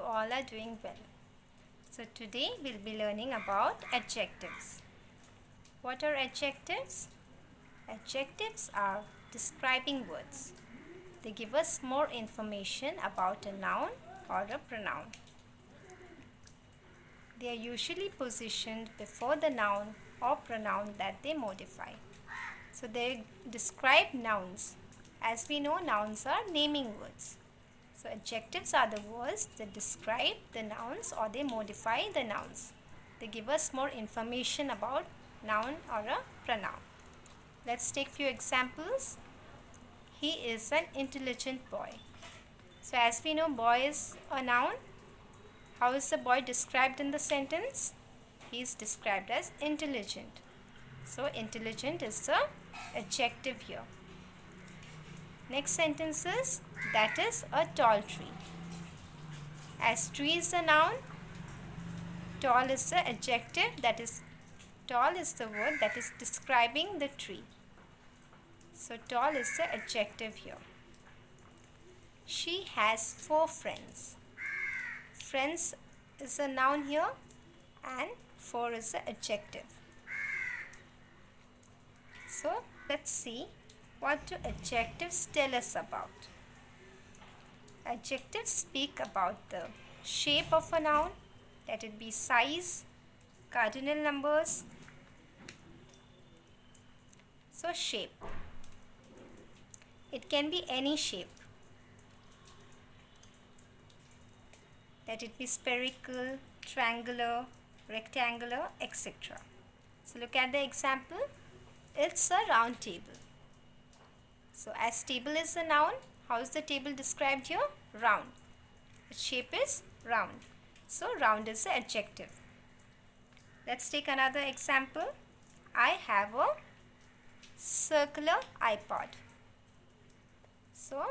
all are doing well. So today we'll be learning about adjectives. What are adjectives? Adjectives are describing words. They give us more information about a noun or a pronoun. They are usually positioned before the noun or pronoun that they modify. So they describe nouns. As we know, nouns are naming words. So adjectives are the words that describe the nouns or they modify the nouns. They give us more information about noun or a pronoun. Let's take few examples. He is an intelligent boy. So as we know, boy is a noun. How is the boy described in the sentence? He is described as intelligent. So intelligent is the adjective here. Next sentence is, that is a tall tree. As tree is a noun, tall is the adjective, that is, tall is the word that is describing the tree. So tall is the adjective here. She has 4 friends. Friends is a noun here and 4 is the adjective. So let's see, what do adjectives tell us about? Adjectives speak about the shape of a noun, let it be size, cardinal numbers. So shape. It can be any shape. Let it be spherical, triangular, rectangular, etc. So look at the example. It's a round table. So as table is a noun, how is the table described here? Round. Its shape is round. So round is the adjective. Let's take another example. I have a circular iPod. So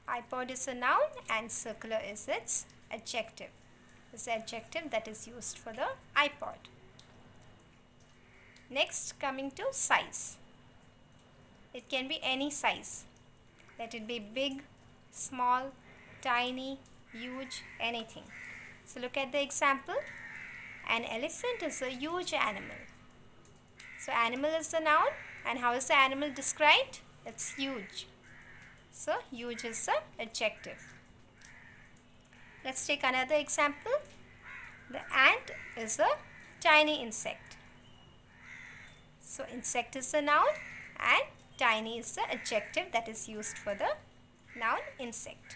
iPod is a noun and circular is its adjective. It's the adjective that is used for the iPod. Next, coming to size. It can be any size. Let it be big, small, tiny, huge, anything. So look at the example. An elephant is a huge animal. So animal is the noun and how is the animal described? It's huge. So huge is the adjective. Let's take another example. The ant is a tiny insect. So insect is the noun and tiny is the adjective that is used for the noun insect.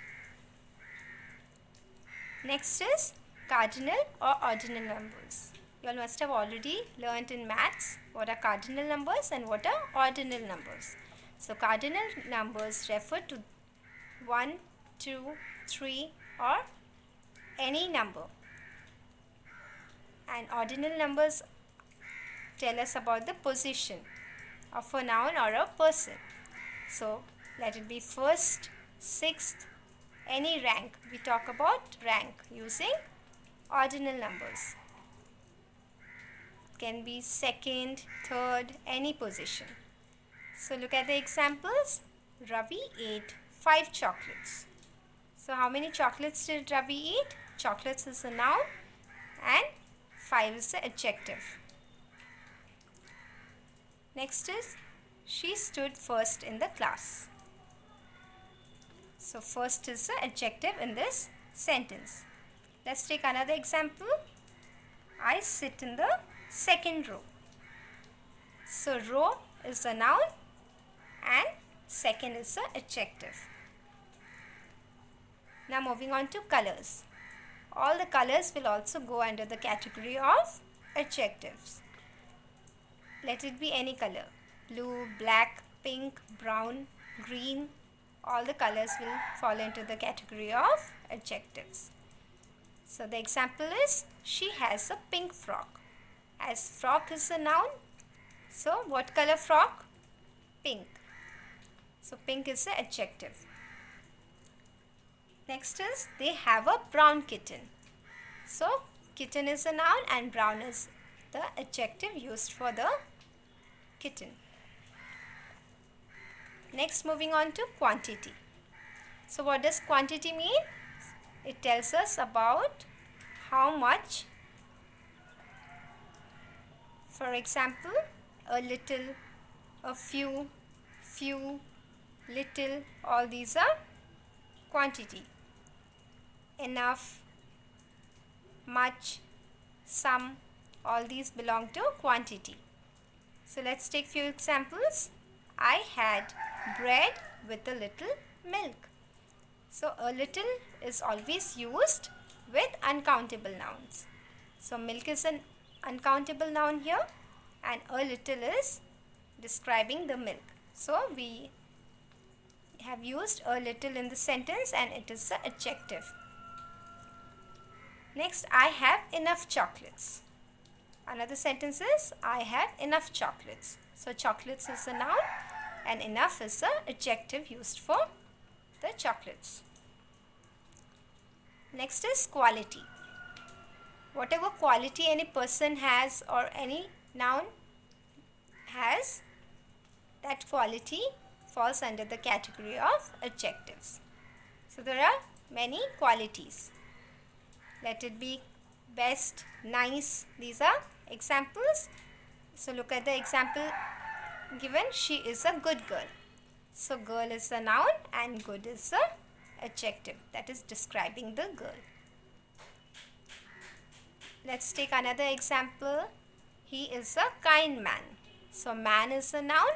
Next is cardinal or ordinal numbers. You all must have already learnt in maths what are cardinal numbers and what are ordinal numbers. So cardinal numbers refer to 1, 2, 3 or any number. And ordinal numbers tell us about the position of a noun or a person. So let it be first, sixth, any rank. We talk about rank using ordinal numbers. It can be second, third, any position. So look at the examples. Ravi ate 5 chocolates. So how many chocolates did Ravi eat? Chocolates is a noun and 5 is the adjective. Next is, she stood first in the class. So first is the adjective in this sentence. Let's take another example. I sit in the second row. So row is a noun and second is the adjective. Now moving on to colors. All the colors will also go under the category of adjectives. Let it be any color. Blue, black, pink, brown, green. All the colors will fall into the category of adjectives. So the example is, she has a pink frock. As frock is a noun, so what color frock? Pink. So pink is the adjective. Next is, they have a brown kitten. So kitten is a noun and brown is the adjective used for the kitten. Next, moving on to quantity. So what does quantity mean? it tells us about how much. For example, a little, a few, little, all these are quantity. Enough, much, some, all these belong to quantity. So let's take few examples. I had bread with a little milk. So a little is always used with uncountable nouns. So milk is an uncountable noun here, and a little is describing the milk. So we have used a little in the sentence, and it is the adjective. Next, I have enough chocolates. Another sentence is I have enough chocolates. So chocolates is a noun and enough is the adjective used for the chocolates. Next is quality. Whatever quality any person has or any noun has, that quality falls under the category of adjectives. So there are many qualities. Let it be best, nice. These are examples. So look at the example given. She is a good girl. So girl is a noun and good is a adjective that is describing the girl. Let's take another example. He is a kind man. So man is a noun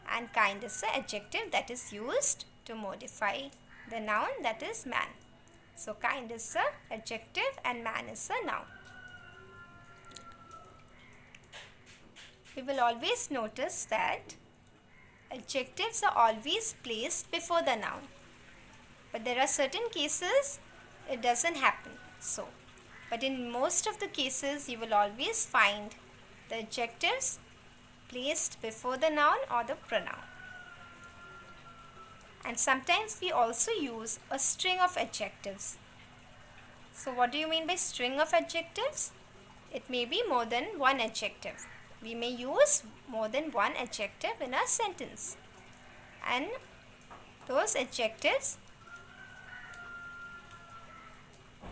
and kind is the adjective that is used to modify the noun, that is man. So kind is the adjective and man is a noun. We will always notice that adjectives are always placed before the noun. But there are certain cases it doesn't happen so. But in most of the cases you will always find the adjectives placed before the noun or the pronoun. And sometimes we also use a string of adjectives. So what do you mean by string of adjectives? It may be more than one adjective. We may use more than one adjective in a sentence. And those adjectives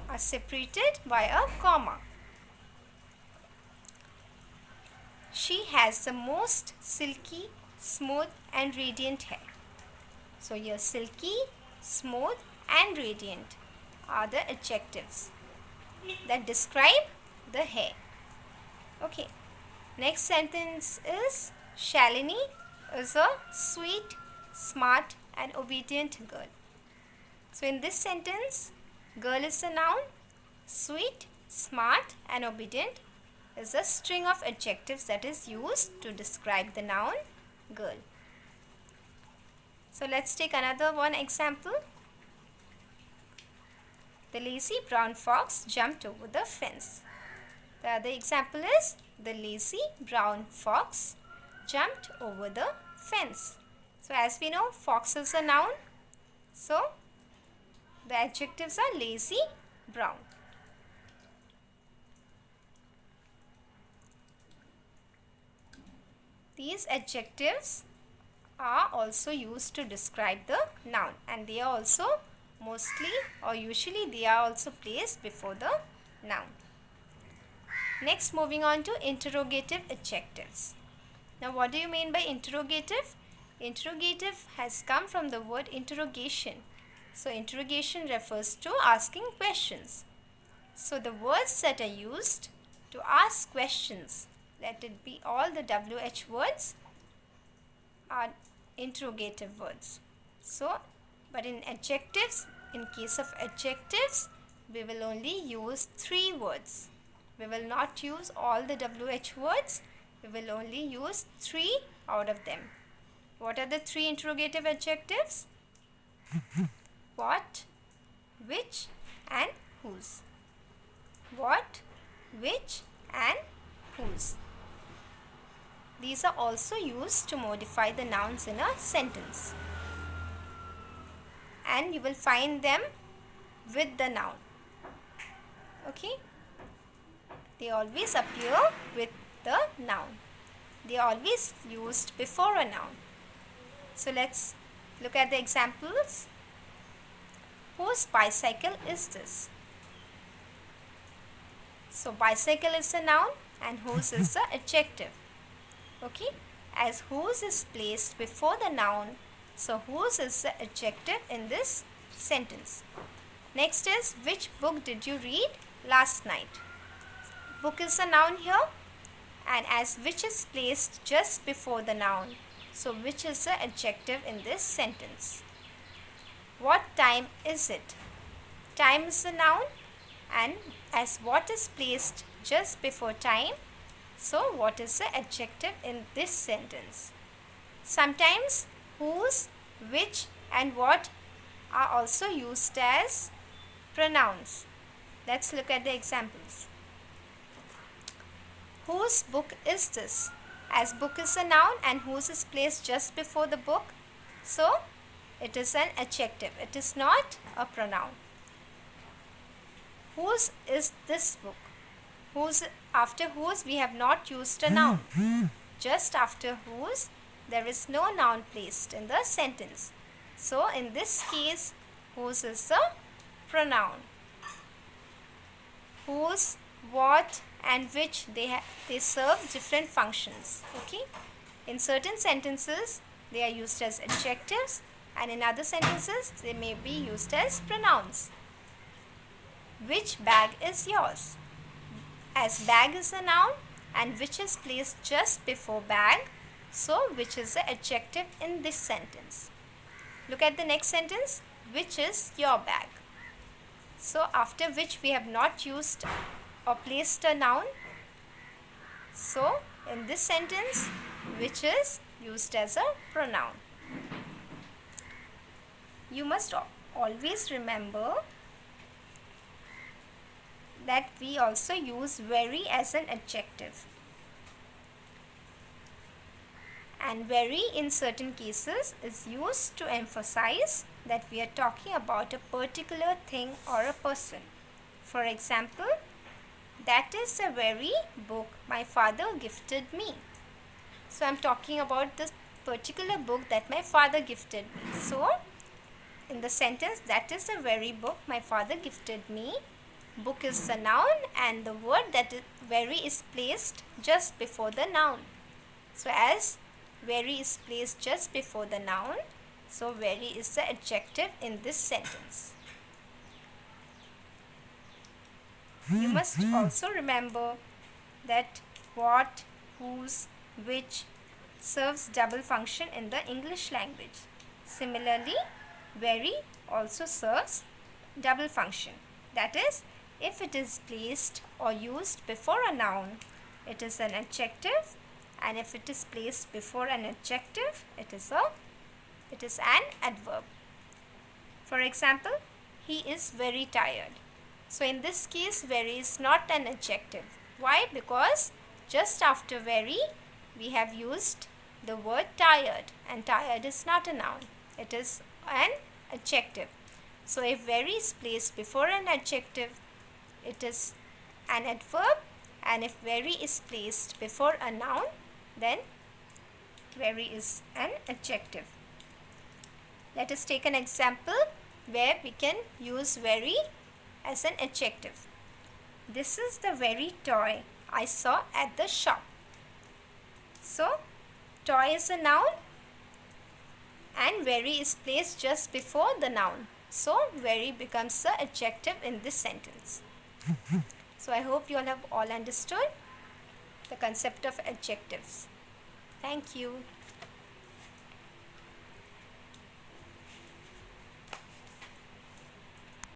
are separated by a comma. She has the most silky, smooth and radiant hair. So here silky, smooth and radiant are the adjectives that describe the hair. Okay. Next sentence is Shalini is a sweet, smart and obedient girl. So in this sentence, girl is a noun, sweet, smart and obedient is a string of adjectives that is used to describe the noun girl. So let's take another one example. The lazy brown fox jumped over the fence. The other example is the lazy brown fox jumped over the fence. So as we know, fox is a noun. So the adjectives are lazy, brown. These adjectives are also used to describe the noun, and they are also mostly or usually they are also placed before the noun. Next, moving on to interrogative adjectives. Now what do you mean by interrogative? Interrogative has come from the word interrogation. So interrogation refers to asking questions. So the words that are used to ask questions, let it be all the WH words, are interrogative words. So, but in adjectives, in case of adjectives, we will only use 3 words. We will not use all the WH words. We will only use 3 out of them. What are the 3 interrogative adjectives? What, which and whose. What, which and whose. These are also used to modify the nouns in a sentence. And you will find them with the noun. Okay? They always appear with the noun. They are always used before a noun. So let's look at the examples. whose bicycle is this? So bicycle is a noun and whose is the adjective. Okay, as whose is placed before the noun, so whose is the adjective in this sentence. Next is, which book did you read last night? Book is a noun here, and as which is placed just before the noun, so which is the adjective in this sentence. What time is it? Time is a noun, and as what is placed just before time, so what is the adjective in this sentence. Sometimes whose, which and what are also used as pronouns. Let's look at the examples. Whose book is this? As book is a noun and whose is placed just before the book, so it is an adjective. It is not a pronoun. Whose is this book? Whose, after whose we have not used a noun. Just after whose there is no noun placed in the sentence. So in this case, whose is the pronoun. Whose, what and which, they serve different functions. Okay, in certain sentences they are used as adjectives, and in other sentences they may be used as pronouns. Which bag is yours? As bag is a noun and which is placed just before bag, so which is the adjective in this sentence. Look at the next sentence, which is your bag. So after which we have not used or placed a noun, so in this sentence which is used as a pronoun. You must always remember that we also use very as an adjective, and very in certain cases is used to emphasize that we are talking about a particular thing or a person. For example, that is a very book my father gifted me. So I'm talking about this particular book that my father gifted me. So in the sentence, that is a very book my father gifted me, book is the noun and the word that is very is placed just before the noun. So as very is placed just before the noun, so very is the adjective in this sentence. You must also remember that what, whose, which serves double function in the English language. Similarly, very also serves double function. That is, if it is placed or used before a noun, it is an adjective, and if it is placed before an adjective, it is an adverb. For example, he is very tired. So in this case, very is not an adjective. Why? Because just after very we have used the word tired, and tired is not a noun, it is an adjective. So if very is placed before an adjective, it is an adverb, and if very is placed before a noun, then very is an adjective. Let us take an example where we can use very as an adjective. This is the very toy I saw at the shop. So toy is a noun and very is placed just before the noun. So very becomes the adjective in this sentence. So I hope you all have understood the concept of adjectives. Thank you.